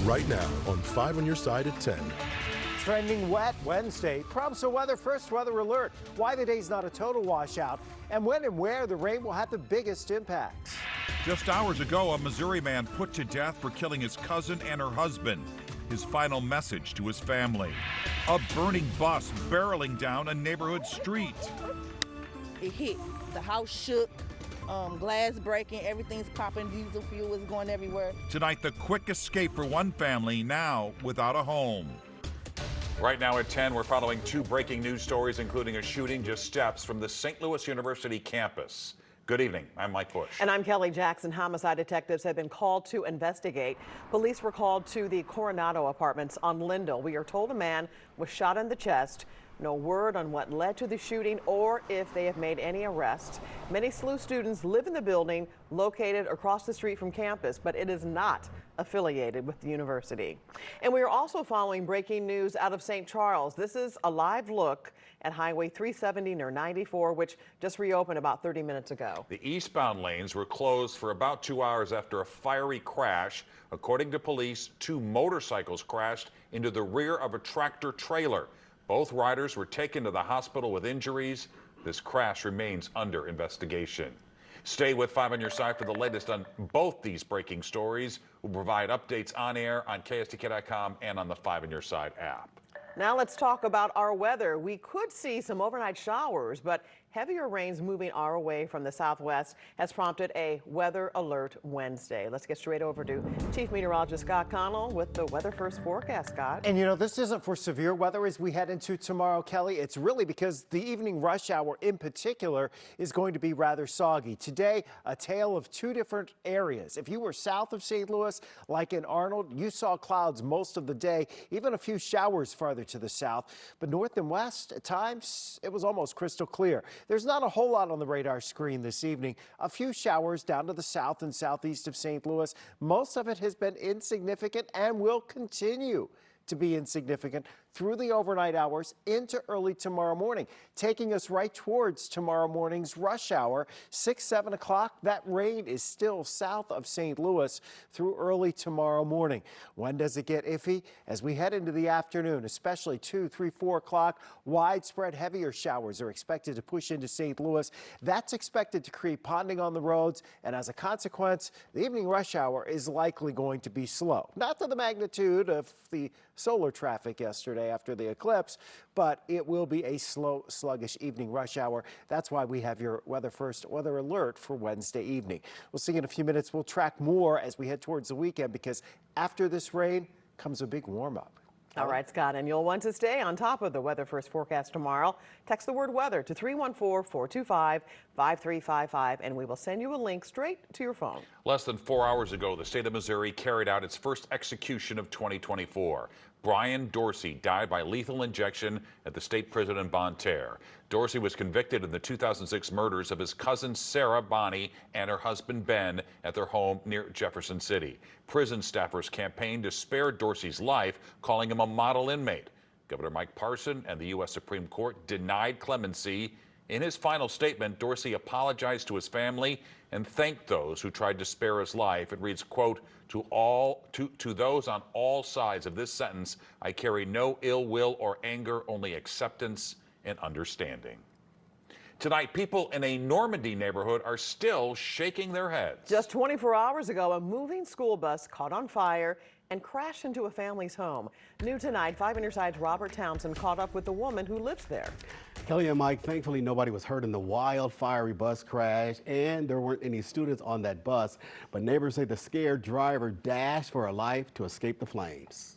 right now on 5 on your side at 10. Trending wet Wednesday. Prompts a weather first weather alert. Why the day's not a total washout and when and where the rain will have the biggest impacts. Just hours ago, a Missouri man put to death for killing his cousin and her husband. His final message to his family. A burning bus barreling down a neighborhood street. It hit. The house shook. Glass breaking, everything's popping, diesel fuel is going everywhere. Tonight, the quick escape for one family now without a home. Right now at 10, we're following two breaking news stories, including a shooting just steps from the St. Louis University campus. Good evening. I'm Mike Bush. And I'm Kelly Jackson. Homicide detectives have been called to investigate. Police were called to the Coronado Apartments on Lindell. We are told a man was shot in the chest. No word on what led to the shooting or if they have made any arrests. Many SLU students live in the building located across the street from campus, but it is not affiliated with the university. And we are also following breaking news out of St. Charles. This is a live look at Highway 370 near 94, which just reopened about 30 minutes ago. The eastbound lanes were closed for about 2 hours after a fiery crash. According to police, two motorcycles crashed into the rear of a tractor trailer. Both riders were taken to the hospital with injuries. This crash remains under investigation. Stay with 5 on your side for the latest on both these breaking stories. We'll provide updates on air on KSDK.com and on the 5 on your side app. Now let's talk about our weather. We could see some overnight showers, but heavier rains moving our way from the southwest has prompted a weather alert Wednesday. Let's get straight over to Chief Meteorologist Scott Connell with the weather first forecast, Scott. And you know, this isn't for severe weather as we head into tomorrow, Kelly. It's really because the evening rush hour in particular is going to be rather soggy. Today, a tale of two different areas. If you were south of St. Louis, like in Arnold, you saw clouds most of the day, even a few showers farther to the south. But north and west, at times, it was almost crystal clear. There's not a whole lot on the radar screen this evening. A few showers down to the south and southeast of St. Louis. Most of it has been insignificant and will continue to be insignificant through the overnight hours into early tomorrow morning, taking us right towards tomorrow morning's rush hour, 6, 7 o'clock. That rain is still south of St. Louis through early tomorrow morning. When does it get iffy? As we head into the afternoon, especially 2, 3, 4 o'clock, widespread heavier showers are expected to push into St. Louis. That's expected to create ponding on the roads, and as a consequence, the evening rush hour is likely going to be slow. Not to the magnitude of the solar traffic yesterday after the eclipse, but it will be a slow, sluggish evening rush hour. That's why we have your weather first weather alert for Wednesday evening. We'll see in a few minutes. We'll track more as we head towards the weekend because after this rain comes a big warm up. All right, Scott, and you'll want to stay on top of the weather first forecast tomorrow. Text the word weather to 314-425-5355, and we will send you a link straight to your phone. Less than 4 hours ago, the state of Missouri carried out its first execution of 2024. Brian Dorsey died by lethal injection at the state prison in Bonne Terre. Dorsey was convicted in the 2006 murders of his cousin Sarah Bonnie and her husband Ben at their home near Jefferson City. Prison staffers campaigned to spare Dorsey's life, calling him a model inmate. Governor Mike Parson and the U.S. Supreme Court denied clemency. In his final statement, Dorsey apologized to his family and thanked those who tried to spare his life. It reads, quote, to those on all sides of this sentence, I carry no ill will or anger, only acceptance and understanding. Tonight, people in a Normandy neighborhood are still shaking their heads. Just 24 hours ago, a moving school bus caught on fire and crashed into a family's home. New tonight, 5 on your side's Robert Townsend caught up with the woman who lives there. Kelly and Mike, thankfully nobody was hurt in the wild, fiery bus crash, and there weren't any students on that bus. But neighbors say the scared driver dashed for her life to escape the flames.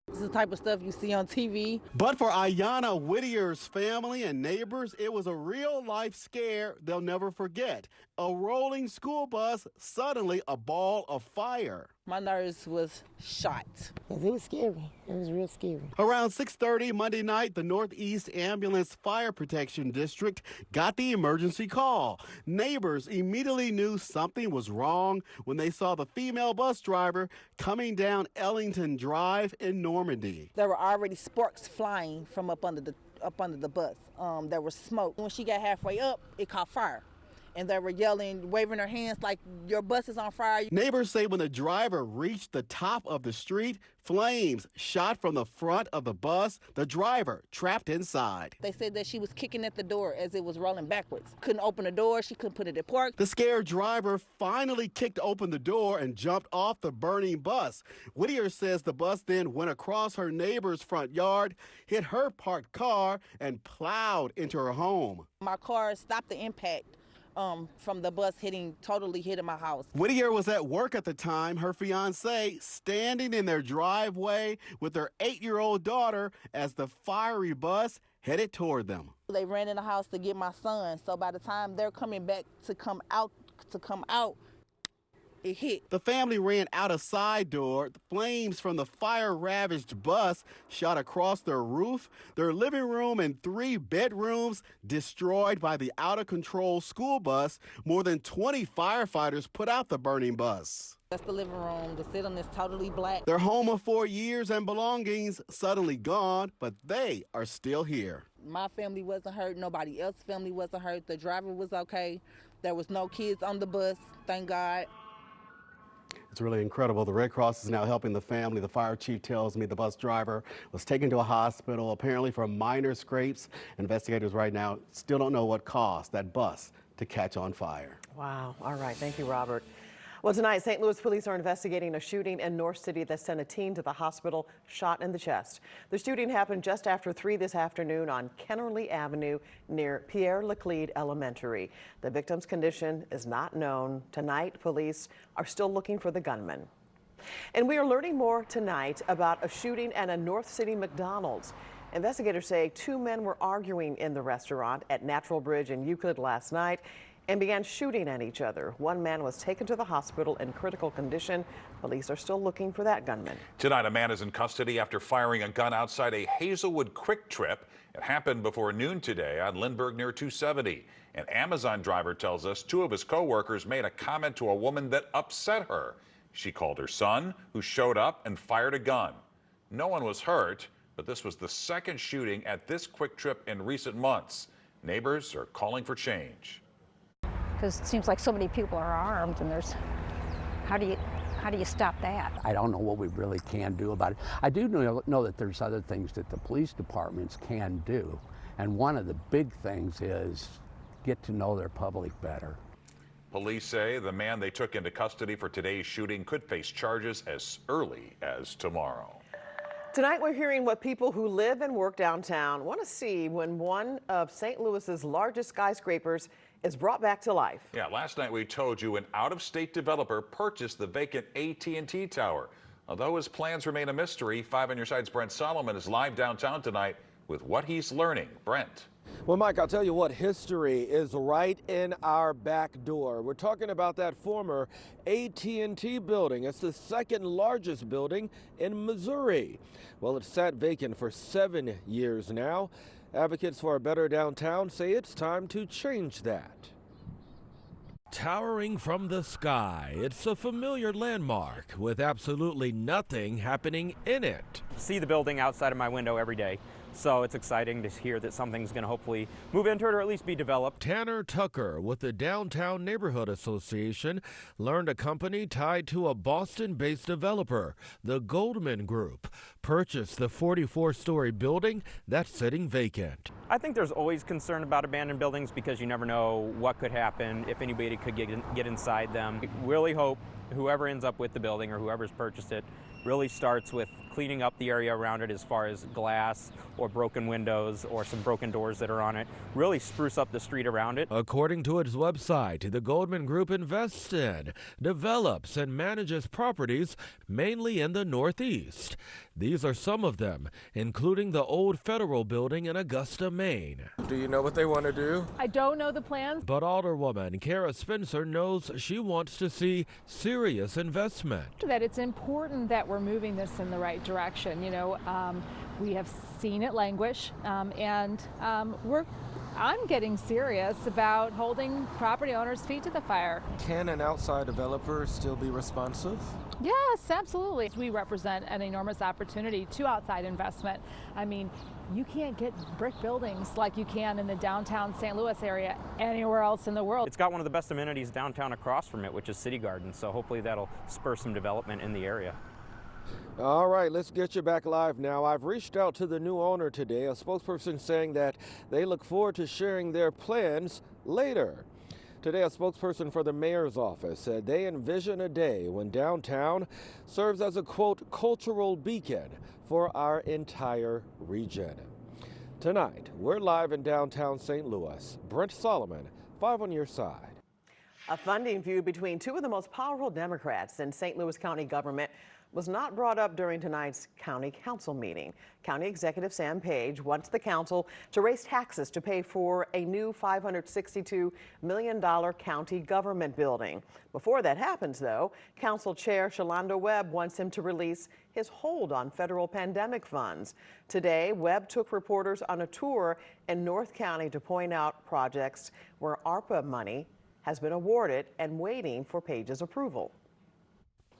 This is the type of stuff you see on TV. But for Ayanna Whittier's family and neighbors, it was a real-life scare they'll never forget. A rolling school bus, suddenly a ball of fire. My nerves was shot. It was scary. It was real scary. Around 6:30 Monday night, the Northeast Ambulance Fire Protection District got the emergency call. Neighbors immediately knew something was wrong when they saw the female bus driver coming down Ellington Drive in Normandy. There were already sparks flying from up under the bus. There was smoke. When she got halfway up, it caught fire. and they were yelling, waving their hands like your bus is on fire. Neighbors say when the driver reached the top of the street, flames shot from the front of the bus, the driver trapped inside. They said that she was kicking at the door as it was rolling backwards. Couldn't open the door, she couldn't put it in park. The scared driver finally kicked open the door and jumped off the burning bus. Whittier says the bus then went across her neighbor's front yard, hit her parked car, and plowed into her home. My car stopped the impact from the bus totally hitting my house. Whittier was at work at the time, her fiance standing in their driveway with their 8-year-old daughter as the fiery bus headed toward them. They ran in the house to get my son, so by the time they're coming back to come out, it hit. The family ran out a side door. The flames from the fire-ravaged bus shot across their roof, their living room and 3 bedrooms destroyed by the out-of-control school bus. More than 20 firefighters put out the burning bus. That's the living room. The ceiling is totally black. Their home of 4 years and belongings suddenly gone, but they are still here. My family wasn't hurt. Nobody else's family wasn't hurt. The driver was okay. There was no kids on the bus, thank God. It's really incredible. The Red Cross is now helping the family. The fire chief tells me the bus driver was taken to a hospital, apparently for minor scrapes. Investigators right now still don't know what caused that bus to catch on fire. Wow. All right. Thank you, Robert. Well, tonight, St. Louis police are investigating a shooting in North City that sent a teen to the hospital shot in the chest. The shooting happened just after 3 this afternoon on Kennerly Avenue near Pierre Laclede Elementary. The victim's condition is not known. Tonight, police are still looking for the gunman. And we are learning more tonight about a shooting at a North City McDonald's. Investigators say 2 men were arguing in the restaurant at Natural Bridge in Euclid last night and began shooting at each other. 1 man was taken to the hospital in critical condition. Police are still looking for that gunman. Tonight, a man is in custody after firing a gun outside a Hazelwood Quick Trip. It happened before noon today on Lindbergh near 270. An Amazon driver tells us 2 of his co-workers made a comment to a woman that upset her. She called her son, who showed up and fired a gun. No one was hurt, but this was the second shooting at this Quick Trip in recent months. Neighbors are calling for change. Because it seems like so many people are armed, and how do you stop that? I don't know what we really can do about it. I do know that there's other things that the police departments can do, and one of the big things is get to know their public better. Police say the man they took into custody for today's shooting could face charges as early as tomorrow. Tonight, we're hearing what people who live and work downtown want to see when one of St. Louis's largest skyscrapers is brought back to life. Yeah, last night we told you an out-of-state developer purchased the vacant AT&T tower. Although his plans remain a mystery, 5 on your side's Brent Solomon is live downtown tonight with what he's learning. Brent. Well, Mike, I'll tell you what, history is right in our back door. We're talking about that former AT&T building. It's the 2nd largest building in Missouri. Well, it's sat vacant for 7 years now. Advocates for a better downtown say it's time to change that. Towering from the sky, it's a familiar landmark with absolutely nothing happening in it. See the building outside of my window every day. So it's exciting to hear that something's going to hopefully move into it or at least be developed. Tanner Tucker with the Downtown Neighborhood Association learned a company tied to a Boston-based developer, the Goldman Group, purchased the 44-story building that's sitting vacant. I think there's always concern about abandoned buildings because you never know what could happen, if anybody could get inside them. I really hope whoever ends up with the building or whoever's purchased it really starts with cleaning up the area around it as far as glass or broken windows or some broken doors that are on it. Really spruce up the street around it. According to its website, the Goldman Group invests in, develops, and manages properties mainly in the Northeast. These are some of them, including the old Federal Building in Augusta, Maine. Do you know what they want to do? I don't know the plans. But Alderwoman Kara Spencer knows she wants to see serious investment. That it's important that we're moving this in the right direction. You know, we have seen it languish, and I'm getting serious about holding property owners' feet to the fire. Can an outside developer still be responsive? Yes, absolutely. We represent an enormous opportunity to outside investment. I mean, you can't get brick buildings like you can in the downtown St. Louis area anywhere else in the world. It's got one of the best amenities downtown across from it, which is City Garden, so hopefully that'll spur some development in the area. All right, let's get you back live now. I've reached out to the new owner today, a spokesperson saying that they look forward to sharing their plans later. Today, a spokesperson for the mayor's office said they envision a day when downtown serves as a, quote, cultural beacon for our entire region. Tonight, we're live in downtown St. Louis. Brent Solomon, 5 on your side. A funding feud between two of the most powerful Democrats in St. Louis County government was not brought up during tonight's county council meeting. County Executive Sam Page wants the council to raise taxes to pay for a new $562 million county government building. Before that happens, though, Council Chair Shalonda Webb wants him to release his hold on federal pandemic funds. Today, Webb took reporters on a tour in North County to point out projects where ARPA money has been awarded and waiting for Page's approval.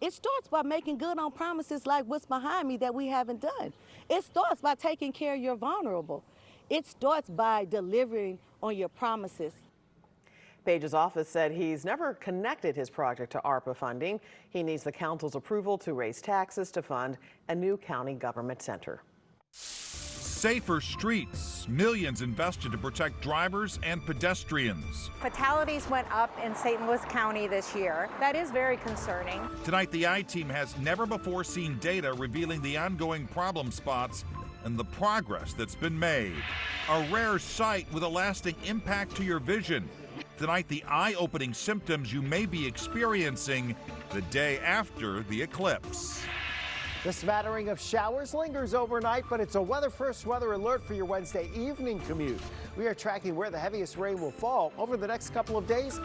It starts by making good on promises like what's behind me that we haven't done. It starts by taking care of your vulnerable. It starts by delivering on your promises. Page's office said he's never connected his project to ARPA funding. He needs the council's approval to raise taxes to fund a new county government center. Safer streets. Millions invested to protect drivers and pedestrians. Fatalities went up in St. Louis County this year. That is very concerning. Tonight, the I-Team has never before seen data revealing the ongoing problem spots and the progress that's been made. A rare sight with a lasting impact to your vision. Tonight, the eye-opening symptoms you may be experiencing the day after the eclipse. The smattering of showers lingers overnight, but it's a weather-first weather alert for your Wednesday evening commute. We are tracking where the heaviest rain will fall over the next couple of days.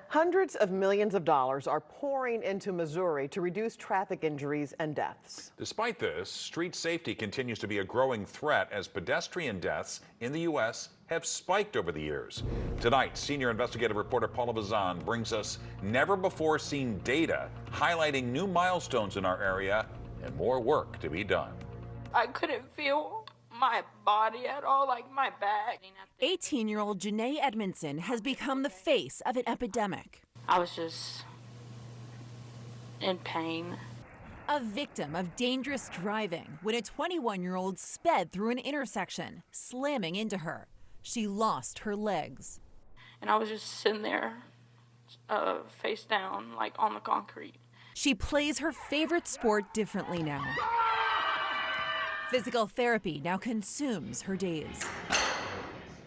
Hundreds of millions of dollars are pouring into Missouri to reduce traffic injuries and deaths. Despite this, street safety continues to be a growing threat as pedestrian deaths in the U.S. have spiked over the years. Tonight, senior investigative reporter Paula Vazan brings us never-before-seen data highlighting new milestones in our area and more work to be done. I couldn't feel my body at all, like my back. 18-year-old Janae Edmondson has become the face of an epidemic. I was just in pain. A victim of dangerous driving when a 21-year-old sped through an intersection, slamming into her. She lost her legs. And I was just sitting there, face down, like on the concrete. She plays her favorite sport differently now. Physical therapy now consumes her days.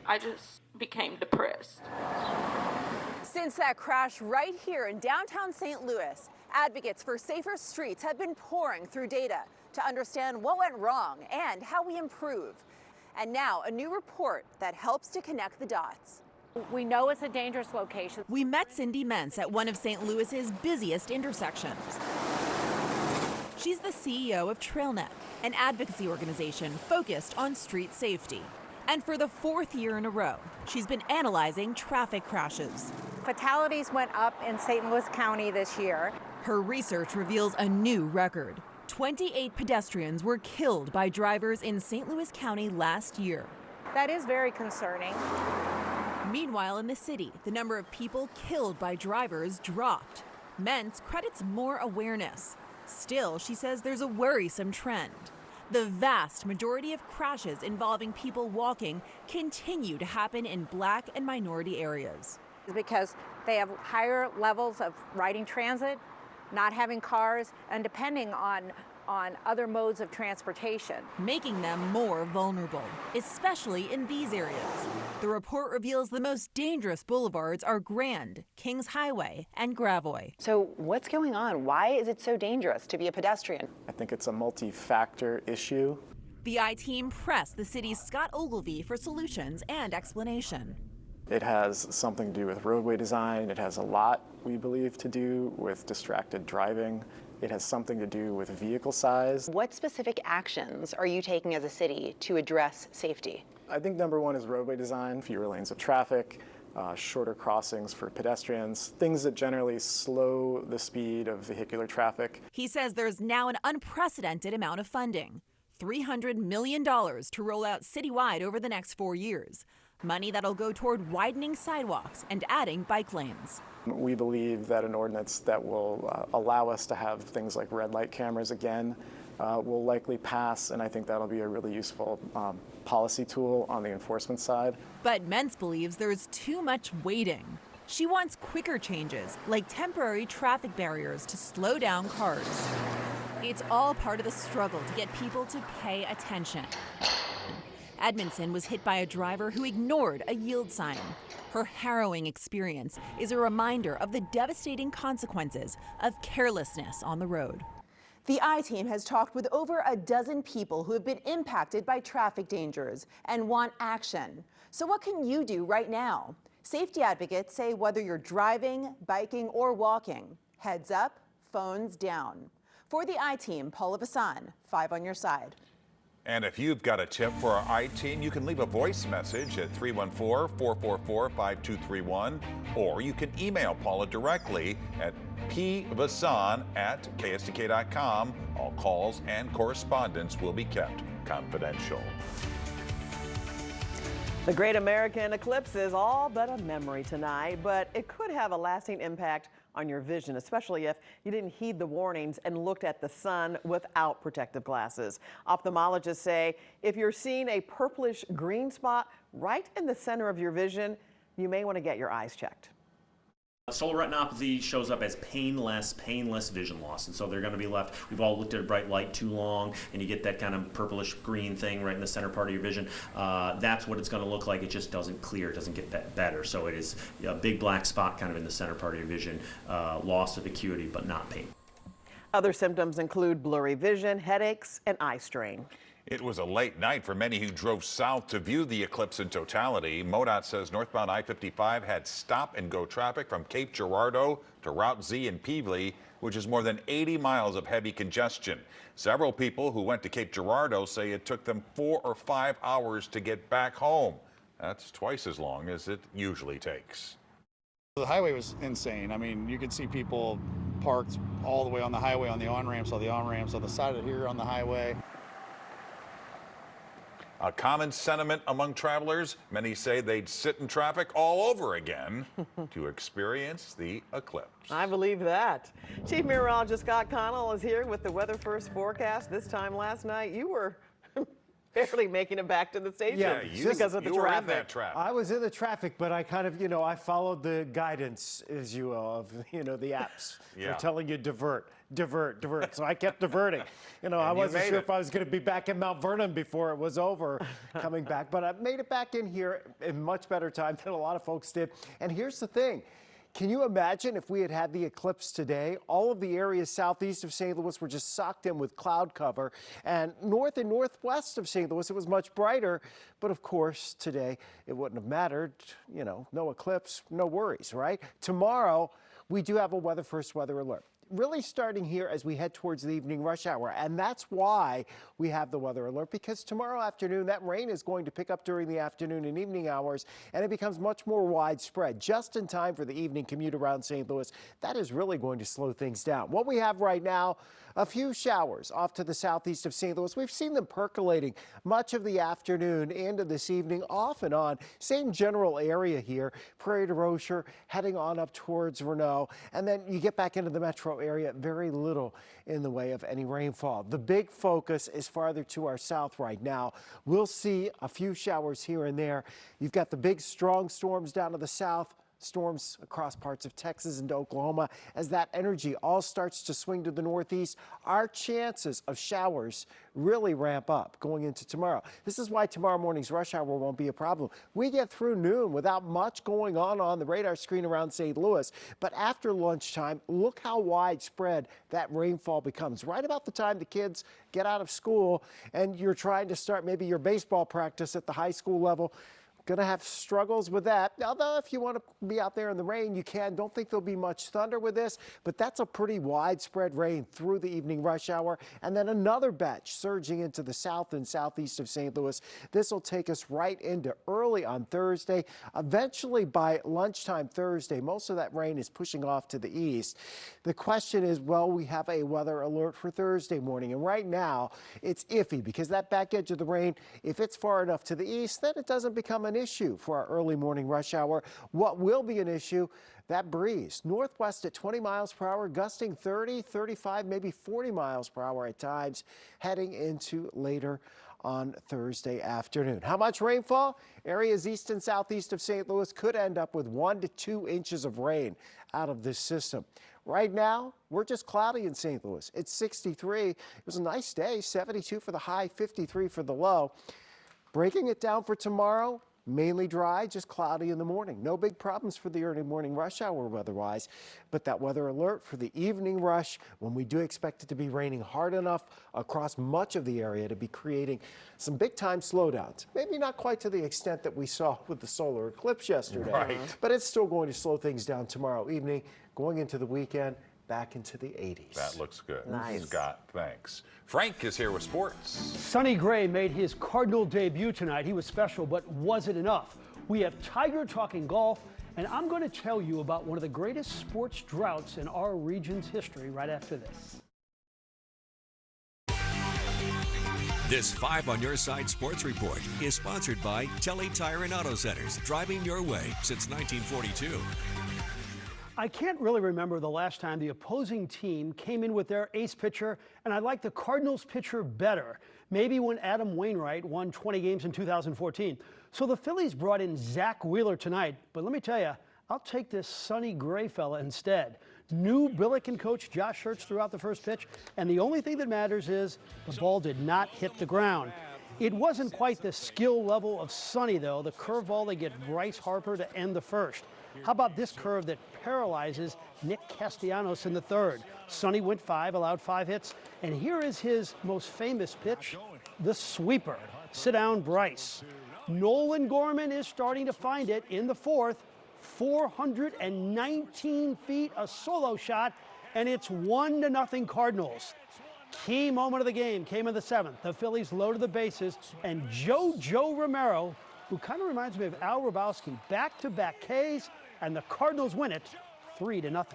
I just became depressed. Since that crash right here in downtown St. Louis, advocates for safer streets have been pouring through data to understand what went wrong and how we improve. And now a new report that helps to connect the dots. We know it's a dangerous location. We met Cindy Mentz at one of St. Louis's busiest intersections. She's the CEO of TrailNet, an advocacy organization focused on street safety. And for the 4th year in a row, she's been analyzing traffic crashes. Fatalities went up in St. Louis County this year. Her research reveals a new record. 28 pedestrians were killed by drivers in St. Louis County last year. That is very concerning. Meanwhile, in the city, the number of people killed by drivers dropped. Mentz credits more awareness. Still, she says there's a worrisome trend. The vast majority of crashes involving people walking continue to happen in Black and minority areas. Because they have higher levels of riding transit, not having cars, and depending on other modes of transportation. Making them more vulnerable, especially in these areas. The report reveals the most dangerous boulevards are Grand, Kings Highway, and Gravois. So what's going on? Why is it so dangerous to be a pedestrian? I think it's a multi-factor issue. The I-Team pressed the city's Scott Ogilvie for solutions and explanation. It has something to do with roadway design. It has a lot, we believe, to do with distracted driving. It has something to do with vehicle size. What specific actions are you taking as a city to address safety? I think number one is roadway design, fewer lanes of traffic, shorter crossings for pedestrians, things that generally slow the speed of vehicular traffic. He says there's now an unprecedented amount of funding, $300 million to roll out citywide over the next 4 years. Money that'll go toward widening sidewalks and adding bike lanes. We believe that an ordinance that will allow us to have things like red light cameras again will likely pass, and I think that'll be a really useful policy tool on the enforcement side. But Mentz believes there's too much waiting. She wants quicker changes, like temporary traffic barriers to slow down cars. It's all part of the struggle to get people to pay attention. Edmondson was hit by a driver who ignored a yield sign. Her harrowing experience is a reminder of the devastating consequences of carelessness on the road. The I-Team has talked with over a dozen people who have been impacted by traffic dangers and want action. So what can you do right now? Safety advocates say whether you're driving, biking, or walking, heads up, phones down. For the I-Team, Paula Vasan, 5 on your side. And if you've got a tip for our I-Team, you can leave a voice message at 314-444-5231, or you can email Paula directly at pvasan@ksdk.com. All calls and correspondence will be kept confidential. The Great American Eclipse is all but a memory tonight, but it could have a lasting impact on your vision, especially if you didn't heed the warnings and looked at the sun without protective glasses. Ophthalmologists say if you're seeing a purplish green spot right in the center of your vision, you may want to get your eyes checked. Solar retinopathy shows up as painless vision loss, and so they're going to be left. We've all looked at a bright light too long, and you get that kind of purplish green thing right in the center part of your vision. That's what it's going to look like. It just doesn't clear, it doesn't get better. So it is a big black spot kind of in the center part of your vision, loss of acuity, but not pain. Other symptoms include blurry vision, headaches, and eye strain. It was a late night for many who drove south to view the eclipse in totality. MoDOT says northbound I-55 had stop-and-go traffic from Cape Girardeau to Route Z in Pevely, which is more than 80 miles of heavy congestion. Several people who went to Cape Girardeau say it took them 4 or 5 hours to get back home. That's twice as long as it usually takes. The highway was insane. I mean, you could see people parked all the way on the highway, on the on-ramps, on the side of here on the highway. A common sentiment among travelers, many say they'd sit in traffic all over again to experience the eclipse. I believe that. Chief Meteorologist Scott Connell is here with the Weather First forecast. This time last night, you were barely making it back to the station because of the traffic. Were in that traffic. I was in the traffic, but I kind of, I followed the guidance, as you will, of, the apps. They're telling you divert. So I kept diverting. I wasn't sure if I was going to be back in Mount Vernon before it was over coming back, but I made it back in here in much better time than a lot of folks did. And here's the thing. Can you imagine if we had had the eclipse today? All of the areas southeast of St. Louis were just socked in with cloud cover, and north and northwest of St. Louis, it was much brighter. But of course, today it wouldn't have mattered. No eclipse, no worries, right? Tomorrow, we do have a Weather First weather alert. Really starting here as we head towards the evening rush hour. And that's why we have the weather alert, because tomorrow afternoon that rain is going to pick up during the afternoon and evening hours, and it becomes much more widespread just in time for the evening commute around St. Louis. That is really going to slow things down. What we have right now, a few showers off to the southeast of St. Louis. We've seen them percolating much of the afternoon into this evening, off and on. Same general area here, Prairie du Rocher, heading on up towards Renault, and then you get back into the metro area, very little in the way of any rainfall. The big focus is farther to our south right now. We'll see a few showers here and there. You've got the big strong storms down to the south, storms across parts of Texas and Oklahoma. As that energy all starts to swing to the northeast, our chances of showers really ramp up going into tomorrow. This is why tomorrow morning's rush hour won't be a problem. We get through noon without much going on the radar screen around St. Louis. But after lunchtime, look how widespread that rainfall becomes. Right about the time the kids get out of school and you're trying to start maybe your baseball practice at the high school level. Going to have struggles with that. Although if you want to be out there in the rain, you can. Don't think there'll be much thunder with this, but that's a pretty widespread rain through the evening rush hour. And then another batch surging into the south and southeast of St. Louis. This will take us right into early on Thursday. Eventually by lunchtime Thursday, most of that rain is pushing off to the east. The question is, well, we have a weather alert for Thursday morning. And right now it's iffy because that back edge of the rain, if it's far enough to the east, then it doesn't become an issue for our early morning rush hour. What will be an issue? That breeze, northwest at 20 miles per hour, gusting 30, 35, maybe 40 miles per hour at times, heading into later on Thursday afternoon. How much rainfall? Areas east and southeast of St. Louis could end up with 1 to 2 inches of rain out of this system. Right now, we're just cloudy in St. Louis. It's 63. It was a nice day, 72 for the high, 53 for the low. Breaking it down for tomorrow, mainly dry, just cloudy in the morning. No big problems for the early morning rush hour weather-wise, but that weather alert for the evening rush, when we do expect it to be raining hard enough across much of the area to be creating some big-time slowdowns. Maybe not quite to the extent that we saw with the solar eclipse yesterday, Right. but it's still going to slow things down tomorrow evening, going into the weekend, back into the 80s. That looks good. Nice. Scott, thanks. Frank is here with sports. Sonny Gray made his Cardinal debut tonight. He was special, but was it enough? We have Tiger talking golf, and I'm going to tell you about one of the greatest sports droughts in our region's history right after this. This 5 on Your Side Sports Report is sponsored by Telly Tire and Auto Centers, driving your way since 1942. I can't really remember the last time the opposing team came in with their ace pitcher, and I like the Cardinals pitcher better. Maybe when Adam Wainwright won 20 games in 2014. So the Phillies brought in Zach Wheeler tonight, but let me tell you, I'll take this Sonny Gray fella instead. New Billiken coach Josh Schertz threw out the first pitch, and the only thing that matters is the ball did not hit the ground. It wasn't quite the skill level of Sonny, though. The curveball they get Bryce Harper to end the first. How about this curve that paralyzes Nick Castellanos in the third? Sonny went 5, allowed 5 hits, and here is his most famous pitch, the sweeper. Sit down, Bryce. Nolan Gorman is starting to find it in the fourth. 419 feet, a solo shot, and it's 1-0 Cardinals. Key moment of the game came in the 7th. The Phillies loaded the bases, and Joe Romero, who kind of reminds me of Al Hrabowski, back-to-back Ks, and the Cardinals win it 3-0. I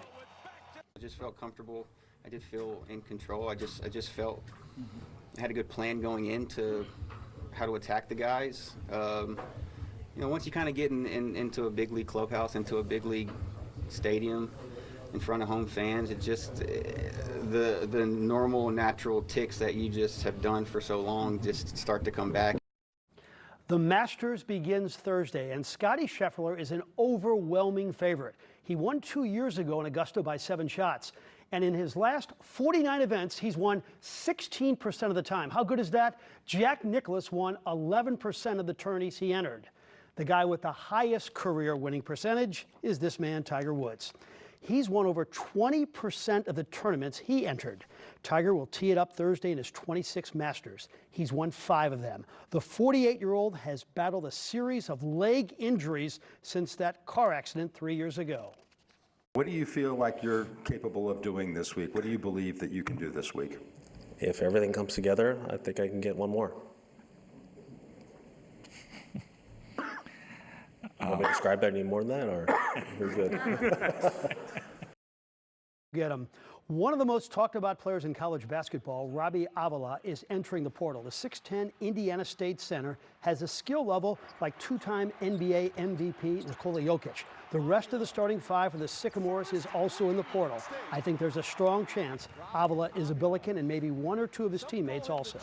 just felt comfortable. I did feel in control. I just felt I had a good plan going into how to attack the guys. Once you kind of get into a big league clubhouse, into a big league stadium, in front of home fans, it just the normal, natural ticks that you just have done for so long just start to come back. The Masters begins Thursday, and Scottie Scheffler is an overwhelming favorite. He won 2 years ago in Augusta by 7 shots, and in his last 49 events, he's won 16% of the time. How good is that? Jack Nicklaus won 11% of the tourneys he entered. The guy with the highest career winning percentage is this man, Tiger Woods. He's won over 20% of the tournaments he entered. Tiger will tee it up Thursday in his 26 Masters. He's won 5 of them. The 48-year-old has battled a series of leg injuries since that car accident 3 years ago. What do you feel like you're capable of doing this week? What do you believe that you can do this week? If everything comes together, I think I can get one more. Want me to describe that any more than that, or we're good? Get him. One of the most talked about players in college basketball, Robbie Avila, is entering the portal. The 6'10" Indiana State center has a skill level like 2-time NBA MVP Nikola Jokic. The rest of the starting 5 for the Sycamores is also in the portal. I think there's a strong chance Avila is a Billiken and maybe 1 or 2 of his teammates also.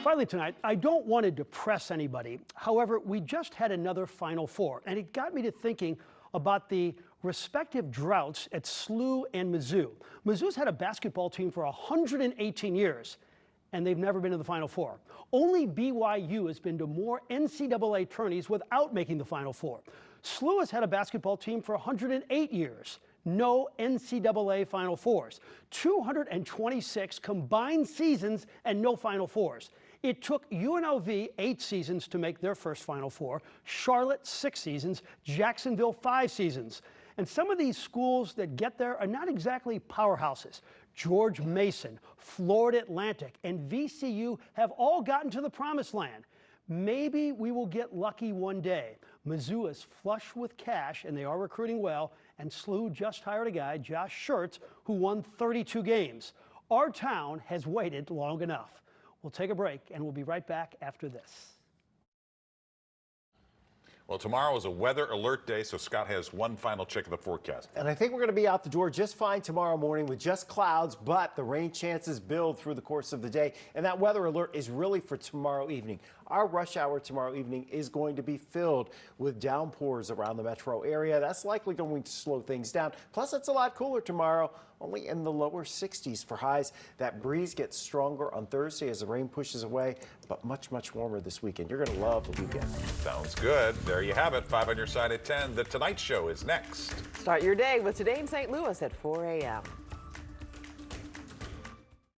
Finally tonight, I don't want to depress anybody. However, we just had another Final Four, and it got me to thinking about the respective droughts at SLU and Mizzou. Mizzou's had a basketball team for 118 years, and they've never been to the Final Four. Only BYU has been to more NCAA tourneys without making the Final Four. SLU has had a basketball team for 108 years. No NCAA Final Fours, 226 combined seasons, and no Final Fours. It took UNLV 8 seasons to make their first Final Four, Charlotte 6 seasons, Jacksonville 5 seasons. And some of these schools that get there are not exactly powerhouses. George Mason, Florida Atlantic, and VCU have all gotten to the promised land. Maybe we will get lucky one day. Mizzou is flush with cash, and they are recruiting well, and SLU just hired a guy, Josh Schertz, who won 32 games. Our town has waited long enough. We'll take a break, and we'll be right back after this. Well, tomorrow is a weather alert day, so Scott has one final check of the forecast. And I think we're going to be out the door just fine tomorrow morning with just clouds, but the rain chances build through the course of the day. And that weather alert is really for tomorrow evening. Our rush hour tomorrow evening is going to be filled with downpours around the metro area. That's likely going to slow things down. Plus, it's a lot cooler tomorrow, only in the lower 60s for highs. That breeze gets stronger on Thursday as the rain pushes away, but much, much warmer this weekend. You're going to love the weekend. Sounds good. There you have it. 5 on your side at 10. The Tonight Show is next. Start your day with Today in St. Louis at 4 a.m.